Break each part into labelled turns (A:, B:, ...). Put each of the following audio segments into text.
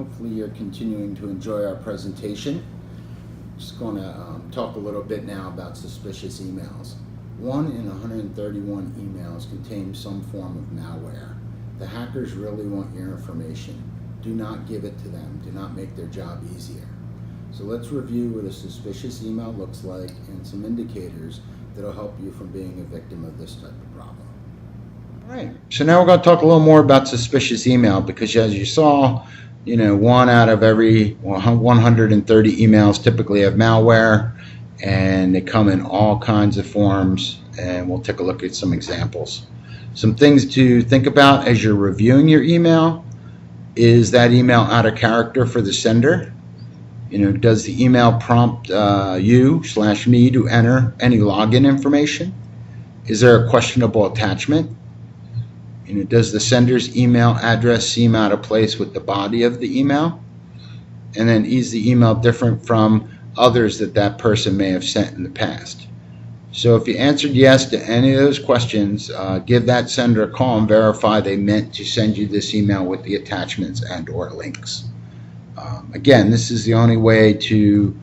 A: Hopefully you're continuing to enjoy our presentation. Just going to talk a little bit now about suspicious emails. 1 in 131 emails contain some form of malware. The hackers really want your information. Do not give it to them. Do not make their job easier. So let's review what a suspicious email looks like and some indicators that will help you from being a victim of this type of problem. All right, so now we're going to talk a little more about suspicious email, because as you saw, 1 out of every 130 emails typically have malware, and they come in all kinds of forms, and we'll take a look at some examples. Some things to think about as you're reviewing your email: is that email out of character for the sender? Does the email prompt you/me to enter any login information? Is there a questionable attachment? Does the sender's email address seem out of place with the body of the email? And then, is the email different from others that person may have sent in the past? So if you answered yes to any of those questions, give that sender a call and verify they meant to send you this email with the attachments and/or links. Again, this is the only way to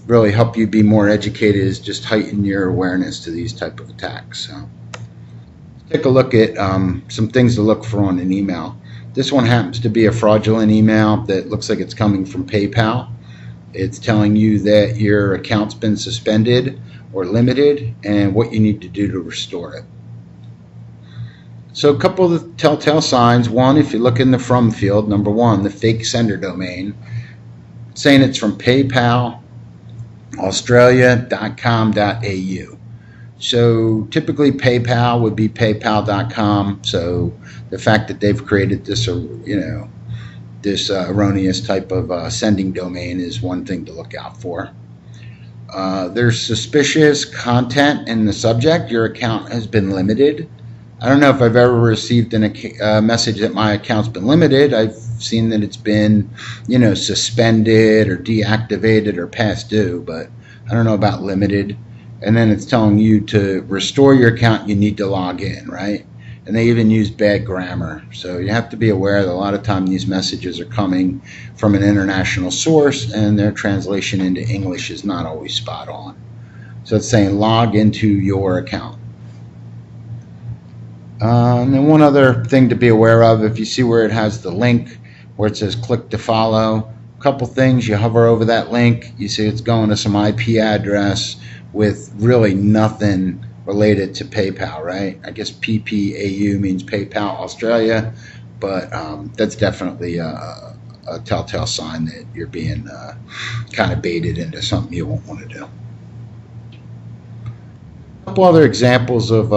A: really help you be more educated, is just heighten your awareness to these type of attacks. So take a look at some things to look for on an email. This one happens to be a fraudulent email that looks like it's coming from PayPal. It's telling you that your account's been suspended or limited and what you need to do to restore it. So a couple of the telltale signs. One, if you look in the from field, number 1, the fake sender domain, saying it's from PayPal, Australia.com.au. So typically PayPal would be PayPal.com. So the fact that they've created this, this erroneous type of sending domain is one thing to look out for. There's suspicious content in the subject. Your account has been limited. I don't know if I've ever received a message that my account's been limited. I've seen that it's been, suspended or deactivated or past due, but I don't know about limited. And then it's telling you to restore your account, you need to log in, right? And they even use bad grammar. So you have to be aware that a lot of time these messages are coming from an international source, and their translation into English is not always spot on. So it's saying log into your account. And then one other thing to be aware of, if you see where it has the link, where it says click to follow, a couple things: you hover over that link, you see it's going to some IP address with really nothing related to PayPal, right? I guess PPAU means PayPal Australia, but that's definitely a telltale sign that you're being kind of baited into something you won't want to do. A couple other examples of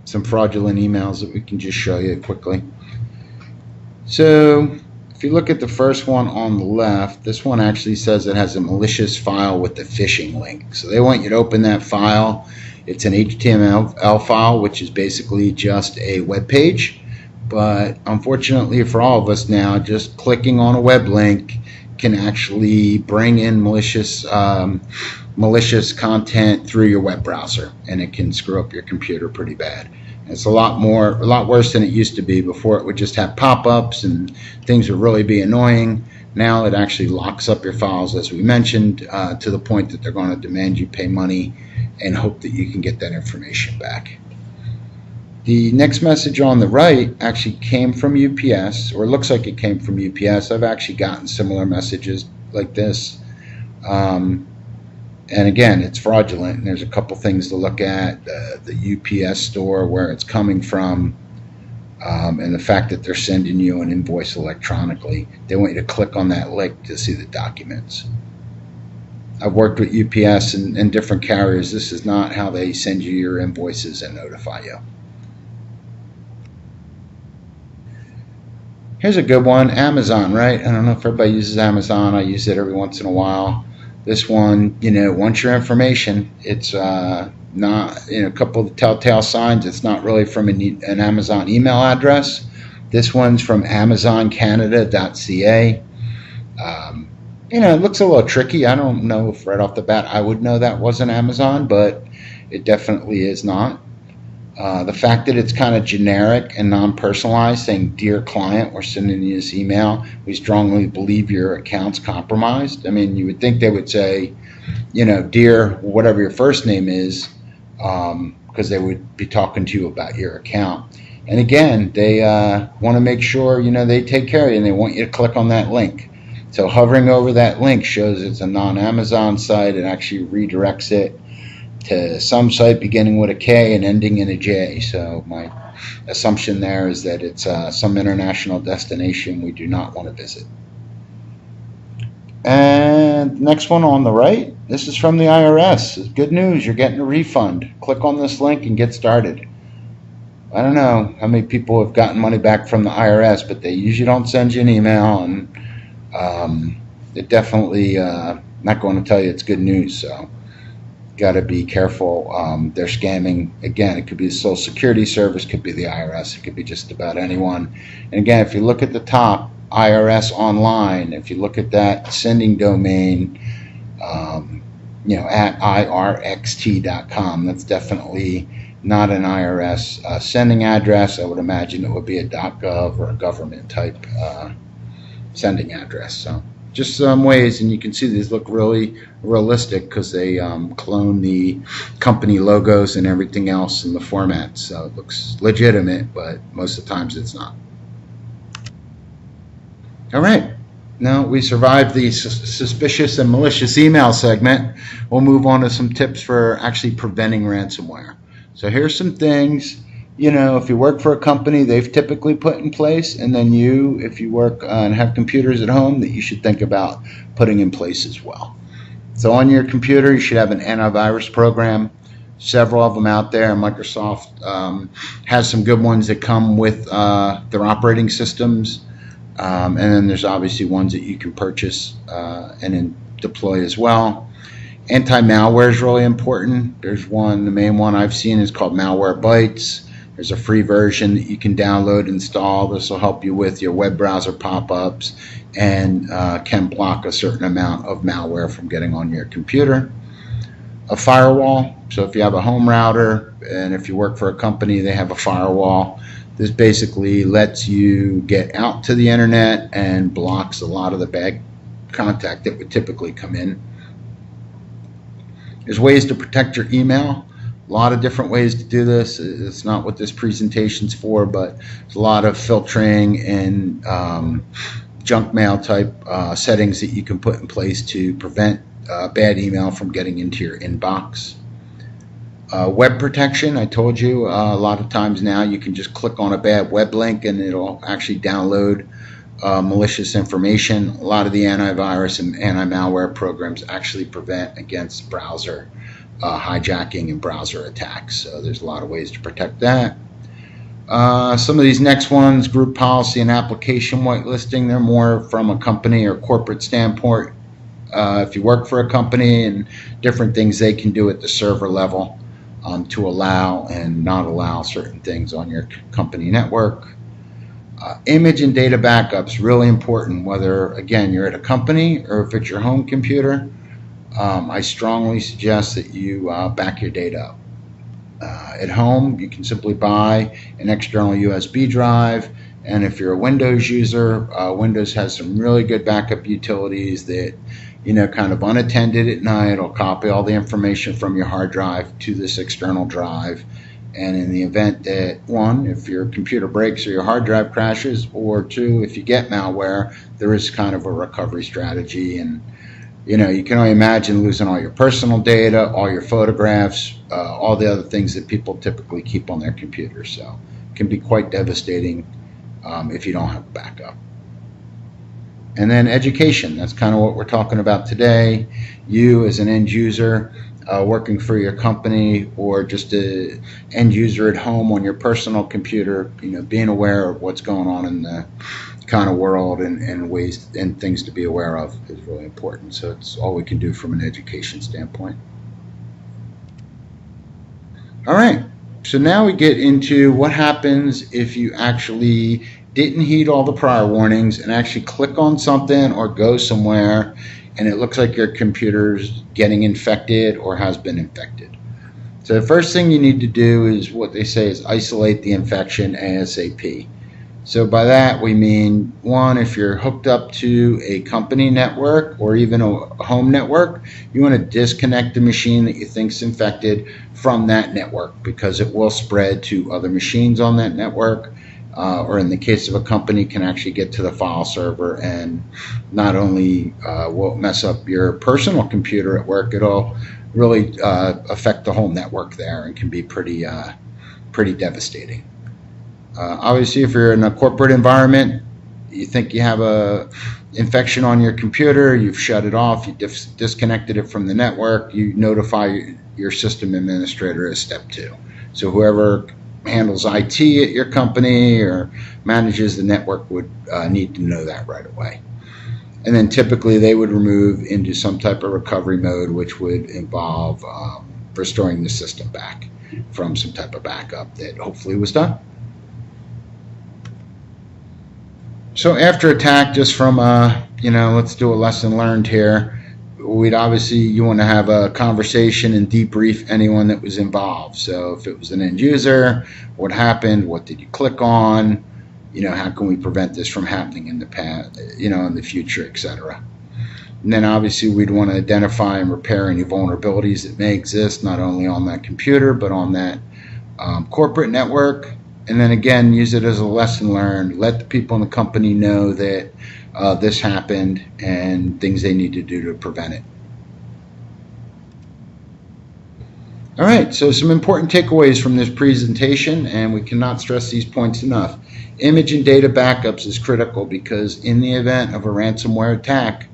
A: some fraudulent emails that we can just show you quickly. So if you look at the first one on the left, this one actually says it has a malicious file with the phishing link. So they want you to open that file. It's an HTML file, which is basically just a web page. But unfortunately for all of us now, just clicking on a web link can actually bring in malicious content through your web browser, and it can screw up your computer pretty bad. It's a lot worse than it used to be. Before, it would just have pop-ups and things would really be annoying. Now it actually locks up your files, as we mentioned, to the point that they're going to demand you pay money and hope that you can get that information back. The next message on the right actually came from UPS, or it looks like it came from UPS. I've actually gotten similar messages like this. And again, it's fraudulent, and there's a couple things to look at: the UPS store, where it's coming from, and the fact that they're sending you an invoice electronically. They want you to click on that link to see the documents. I've worked with UPS and different carriers. This is not how they send you your invoices and notify you. Here's a good one: Amazon, right? I don't know if everybody uses Amazon. I use it every once in a while. This one, wants your information. It's not, a couple of telltale signs. It's not really from an Amazon email address. This one's from AmazonCanada.ca. It looks a little tricky. I don't know if right off the bat I would know that wasn't Amazon, but it definitely is not. The fact that it's kind of generic and non-personalized, saying, "Dear client, we're sending you this email. We strongly believe your account's compromised." I mean, you would think they would say, "Dear, whatever your first name is," because they would be talking to you about your account. And again, they want to make sure, they take care of you, and they want you to click on that link. So hovering over that link shows it's a non-Amazon site. It actually redirects it to some site beginning with a K and ending in a J. So my assumption there is that it's some international destination we do not want to visit. And next one on the right, this is from the IRS. It's good news, you're getting a refund. Click on this link and get started. I don't know how many people have gotten money back from the IRS, but they usually don't send you an email, and they're definitely not going to tell you it's good news. So got to be careful. They're scamming. Again, it could be the Social Security Service, could be the IRS, it could be just about anyone. And again, if you look at the top, IRS Online, if you look at that sending domain, at irxt.com, that's definitely not an IRS sending address. I would imagine it would be a .gov or a government type sending address. So just some ways, and you can see these look really realistic because they clone the company logos and everything else in the format. So it looks legitimate, but most of the times it's not. All right. Now we survived the suspicious and malicious email segment. We'll move on to some tips for actually preventing ransomware. So here's some things, if you work for a company, they've typically put in place, and then if you work and have computers at home, that you should think about putting in place as well. So on your computer, you should have an antivirus program. Several of them out there. Microsoft has some good ones that come with their operating systems. And then there's obviously ones that you can purchase and then deploy as well. Anti-malware is really important. There's one, the main one I've seen is called Malware Bytes. There's a free version that you can download and install. This will help you with your web browser pop-ups and can block a certain amount of malware from getting on your computer. A firewall. So if you have a home router and if you work for a company, they have a firewall. This basically lets you get out to the internet and blocks a lot of the bad contact that would typically come in. There's ways to protect your email. A lot of different ways to do this. It's not what this presentation's for, but there's a lot of filtering and junk mail type settings that you can put in place to prevent bad email from getting into your inbox. Web protection, I told you a lot of times now you can just click on a bad web link and it'll actually download malicious information. A lot of the antivirus and anti-malware programs actually prevent against browser hijacking and browser attacks. So there's a lot of ways to protect that. Some of these next ones, group policy and application whitelisting, they're more from a company or corporate standpoint. If you work for a company, and different things they can do at the server level to allow and not allow certain things on your company network. Image and data backups, really important, whether, again, you're at a company or if it's your home computer. I strongly suggest that you back your data up. At home, you can simply buy an external USB drive, and if you're a Windows user, Windows has some really good backup utilities that, kind of unattended at night, will copy all the information from your hard drive to this external drive. And in the event that, one, if your computer breaks or your hard drive crashes, or two, if you get malware, there is kind of a recovery strategy. And you can only imagine losing all your personal data, all your photographs, all the other things that people typically keep on their computers. So it can be quite devastating if you don't have a backup. And then education, that's kind of what we're talking about today. You as an end user working for your company, or just an end user at home on your personal computer, being aware of what's going on in the kind of world and ways and things to be aware of is really important. So it's all we can do from an education standpoint. All right, so now we get into what happens if you actually didn't heed all the prior warnings and actually click on something or go somewhere and it looks like your computer's getting infected or has been infected. So the first thing you need to do is what they say is isolate the infection ASAP. So by that we mean, one, if you're hooked up to a company network or even a home network, you want to disconnect the machine that you think's infected from that network, because it will spread to other machines on that network, or in the case of a company, can actually get to the file server, and not only will it mess up your personal computer at work, it'll really affect the whole network there and can be pretty devastating. Obviously, if you're in a corporate environment, you think you have a infection on your computer, you've shut it off, you disconnected it from the network, you notify your system administrator as step 2. So whoever handles IT at your company or manages the network would need to know that right away. And then typically they would move into some type of recovery mode, which would involve restoring the system back from some type of backup that hopefully was done. So after attack, just from let's do a lesson learned here, we'd obviously, you want to have a conversation and debrief anyone that was involved. So if it was an end user, what happened, what did you click on, how can we prevent this from happening in the past, in the future, etc. And then obviously we'd want to identify and repair any vulnerabilities that may exist, not only on that computer, but on that corporate network. And then again, use it as a lesson learned. Let the people in the company know that this happened and things they need to do to prevent it. All right, so some important takeaways from this presentation, and we cannot stress these points enough. Image and data backups is critical, because in the event of a ransomware attack,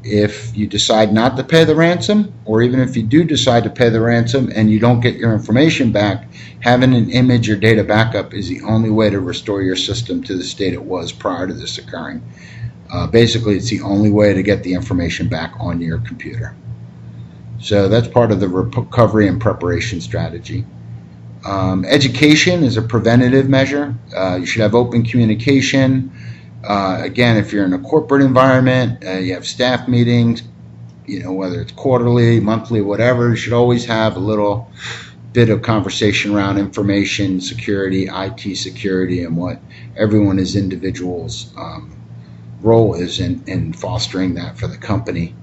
A: if you decide not to pay the ransom, or even if you do decide to pay the ransom and you don't get your information back, having an image or data backup is the only way to restore your system to the state it was prior to this occurring. Basically, it's the only way to get the information back on your computer. So that's part of the recovery and preparation strategy. Education is a preventative measure. You should have open communication. Again, if you're in a corporate environment, you have staff meetings, whether it's quarterly, monthly, whatever, you should always have a little bit of conversation around information security, IT security, and what everyone as individuals' role is in fostering that for the company.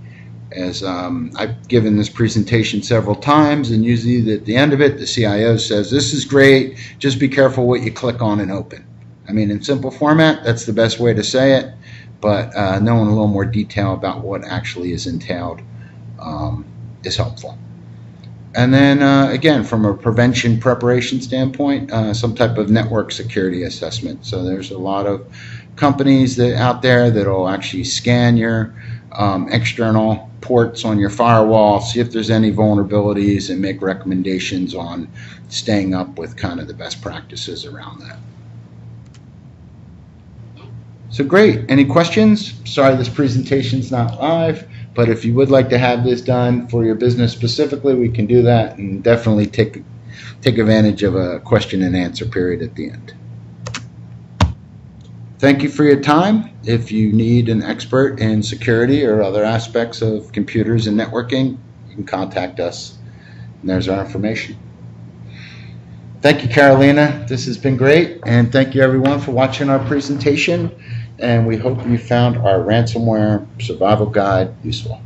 A: As I've given this presentation several times, and usually at the end of it, the CIO says, "This is great, just be careful what you click on and open." I mean, in simple format, that's the best way to say it, but knowing a little more detail about what actually is entailed is helpful. And then, again, from a prevention preparation standpoint, some type of network security assessment. So there's a lot of companies out there that will actually scan your external ports on your firewall, see if there's any vulnerabilities, and make recommendations on staying up with kind of the best practices around that. So great. Any questions? Sorry this presentation's not live, but if you would like to have this done for your business specifically, we can do that, and definitely take advantage of a question and answer period at the end. Thank you for your time. If you need an expert in security or other aspects of computers and networking, you can contact us, and there's our information. Thank you, Carolina. This has been great, and thank you everyone for watching our presentation, and we hope you found our ransomware survival guide useful.